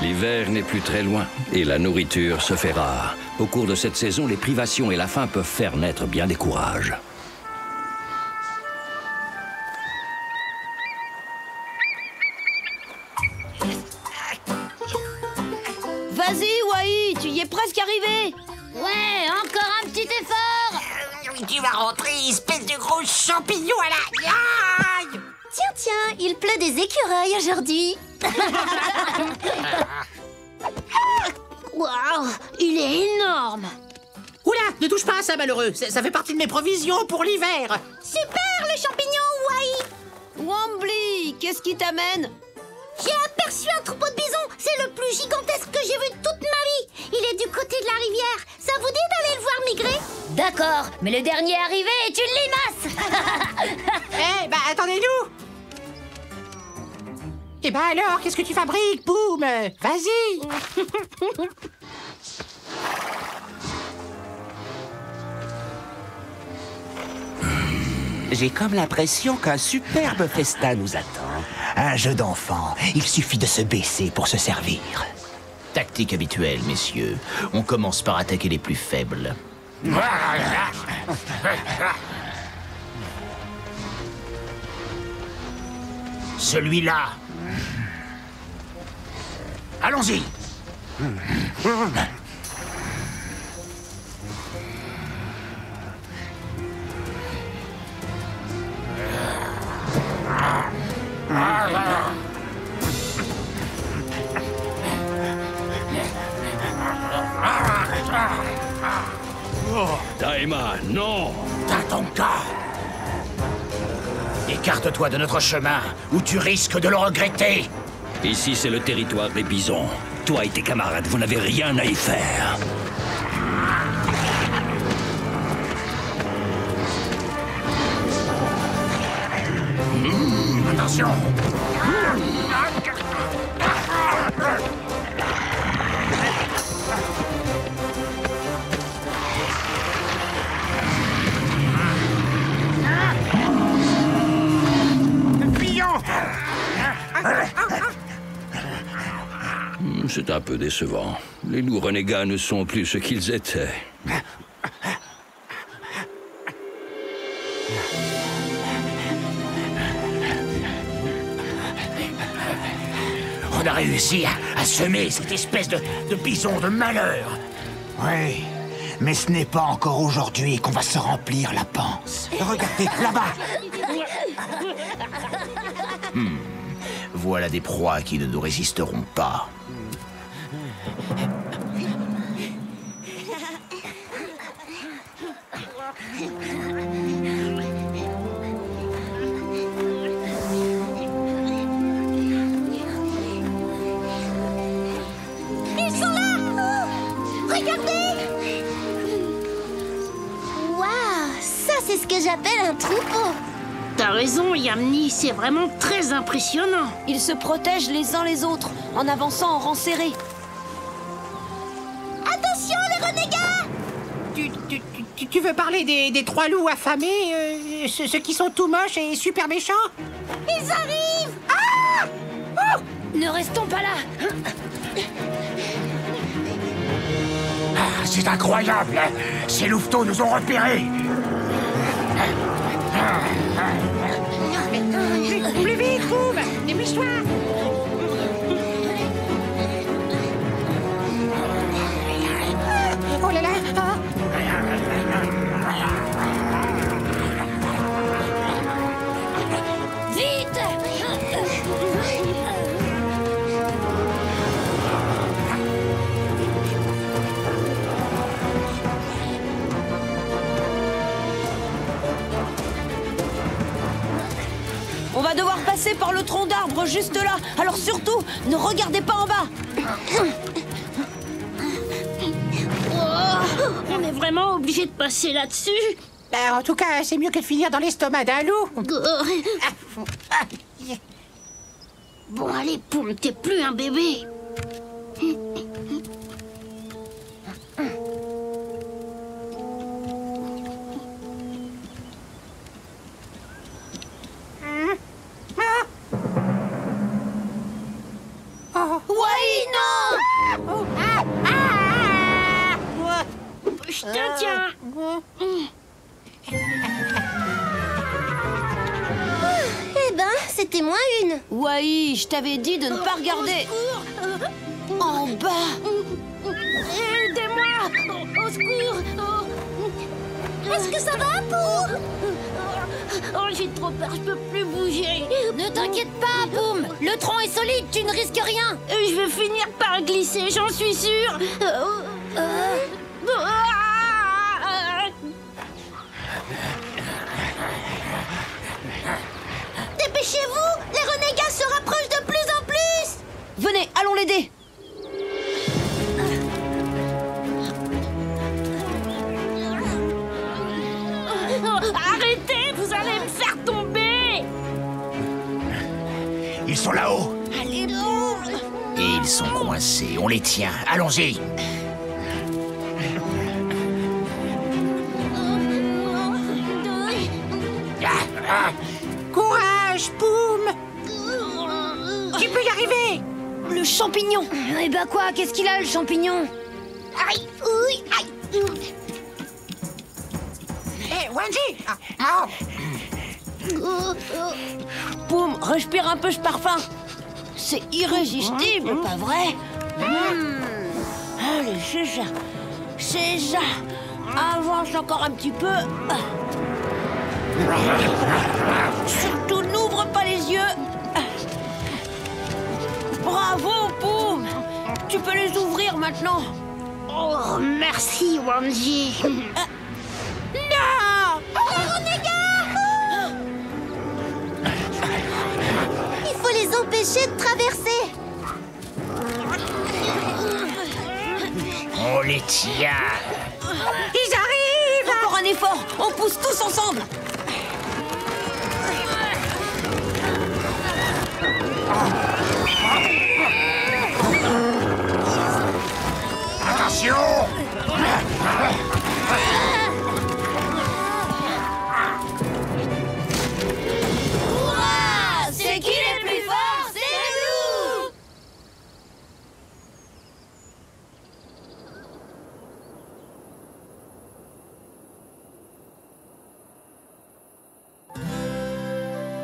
L'hiver n'est plus très loin et la nourriture se fait rare. Au cours de cette saison, les privations et la faim peuvent faire naître bien des courages. Vas-y, Wai, tu y es presque arrivé. Ouais, encore un petit effort. Tu vas rentrer, espèce de gros champignon à la... Aïe! Tiens, il pleut des écureuils aujourd'hui. Waouh, il est énorme. Oula, ne touche pas à ça, malheureux. Ça fait partie de mes provisions pour l'hiver. Super, le champignon, Wai. Wambly, qu'est-ce qui t'amène? J'ai aperçu un troupeau de bisons. C'est le plus gigantesque que j'ai vu de toute ma vie. Il est du côté de la rivière. Ça vous dit d'aller le voir migrer? D'accord, mais le dernier arrivé est une limace. Bah, attendez-nous. Eh ben alors, qu'est-ce que tu fabriques, Boum? Vas-y. J'ai comme l'impression qu'un superbe festin nous attend. Un jeu d'enfant. Il suffit de se baisser pour se servir. Tactique habituelle, messieurs. On commence par attaquer les plus faibles. Celui-là. Allons-y. Daima, non! Tatonka. Écarte-toi de notre chemin, ou tu risques de le regretter. Ici, c'est le territoire des bisons. Toi et tes camarades, vous n'avez rien à y faire. Attention. C'est un peu décevant. Les loups renégats ne sont plus ce qu'ils étaient. On a réussi à semer cette espèce de bison de malheur. Oui, mais ce n'est pas encore aujourd'hui qu'on va se remplir la panse. Regardez, là-bas. Voilà des proies qui ne nous résisteront pas. Ils sont là. Regardez. Waouh, ça c'est ce que j'appelle un troupeau. T'as raison, Yamni, c'est vraiment très impressionnant. Ils se protègent les uns les autres en avançant en rang serré. Attention les renégats. Tu veux parler des trois loups affamés, ceux qui sont tout moches et super méchants? Ils arrivent. Ne restons pas là. Ah, c'est incroyable. Ces louveteaux nous ont repérés. Plus vite, Boum! Dépêche-toi! Oh là là! Vite. On va devoir passer par le tronc d'arbre juste là. Alors surtout, ne regardez pas en bas. On est vraiment obligé de passer là-dessus. En tout cas, c'est mieux que de finir dans l'estomac d'un loup. Bon, allez, Poum, t'es plus un bébé. Wai, non! Tiens. Eh ben, c'était moins une. Wai, je t'avais dit de ne pas regarder. En bas. Aidez-moi. Au secours. Est-ce que ça va, Poum? Oh, j'ai trop peur, je peux plus bouger. Ne t'inquiète pas, Poum. Le tronc est solide, tu ne risques rien. Je vais finir par glisser, j'en suis sûre. Dépêchez-vous, les renégats se rapprochent de plus en plus. Venez, allons l'aider. Arrêtez, vous allez me faire tomber. Ils sont là-haut. Allez, Poum. Et ils sont coincés. On les tient. Allons-y. Courage, Poum. Tu peux y arriver. Le champignon. Eh ben quoi, qu'est-ce qu'il a, le champignon? Aïe, oui, aïe. Hé, Wanji. Poum, respire un peu ce parfum. C'est irrésistible, pas vrai? Allez, c'est ça. C'est ça. Avance encore un petit peu. Surtout, n'ouvre pas les yeux. Bravo, Poum. Tu peux les ouvrir maintenant. Oh, merci, Wanji. Non! Il faut les empêcher de traverser. On les tient. Ils arrivent. Encore un effort. On pousse tous ensemble. Attention. C'est qui les plus forts? C'est nous!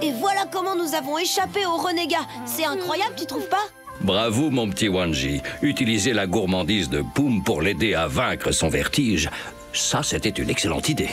Et voilà comment nous avons échappé aux renégats. C'est incroyable, tu trouves pas? Bravo, mon petit Wanji. Utiliser la gourmandise de Poum pour l'aider à vaincre son vertige, ça, c'était une excellente idée.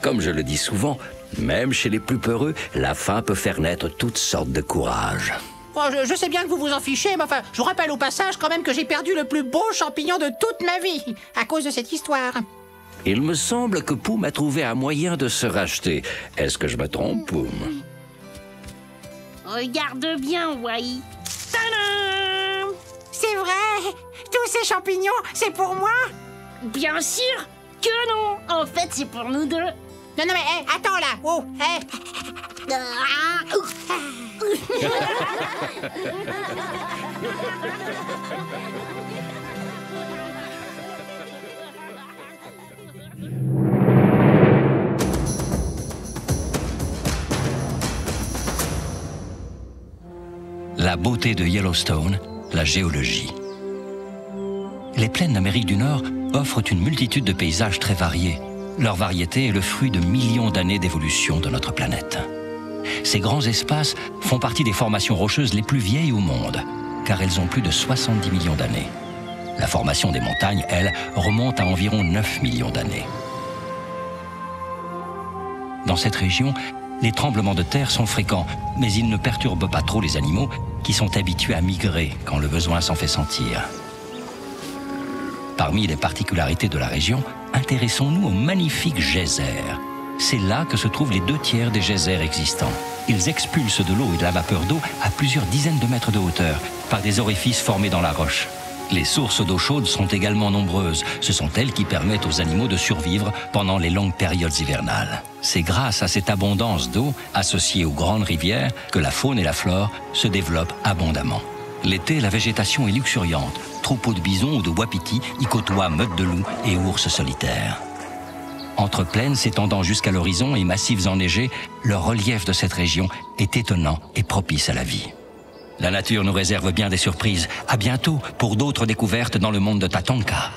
Comme je le dis souvent, même chez les plus peureux, la faim peut faire naître toutes sortes de courage. Oh, je sais bien que vous vous en fichez, mais enfin, je vous rappelle au passage quand même que j'ai perdu le plus beau champignon de toute ma vie à cause de cette histoire. Il me semble que Poum a trouvé un moyen de se racheter. Est-ce que je me trompe, Poum? Regarde bien, Wai. Tadam! C'est vrai. Tous ces champignons, c'est pour moi. Bien sûr que non. En fait, c'est pour nous deux. Non, mais attends là. Oh, La beauté de Yellowstone, la géologie. Les plaines d'Amérique du Nord offrent une multitude de paysages très variés. Leur variété est le fruit de millions d'années d'évolution de notre planète. Ces grands espaces font partie des formations rocheuses les plus vieilles au monde, car elles ont plus de 70 millions d'années. La formation des montagnes, elle, remonte à environ 9 millions d'années. Dans cette région, les tremblements de terre sont fréquents, mais ils ne perturbent pas trop les animaux qui sont habitués à migrer quand le besoin s'en fait sentir. Parmi les particularités de la région, intéressons-nous aux magnifiques geysers. C'est là que se trouvent les 2/3 des geysers existants. Ils expulsent de l'eau et de la vapeur d'eau à plusieurs dizaines de mètres de hauteur, par des orifices formés dans la roche. Les sources d'eau chaude sont également nombreuses. Ce sont elles qui permettent aux animaux de survivre pendant les longues périodes hivernales. C'est grâce à cette abondance d'eau, associée aux grandes rivières, que la faune et la flore se développent abondamment. L'été, la végétation est luxuriante. Troupeaux de bisons ou de wapitis y côtoient meutes de loups et ours solitaires. Entre plaines s'étendant jusqu'à l'horizon et massifs enneigés, le relief de cette région est étonnant et propice à la vie. La nature nous réserve bien des surprises. À bientôt pour d'autres découvertes dans le monde de Tatanka.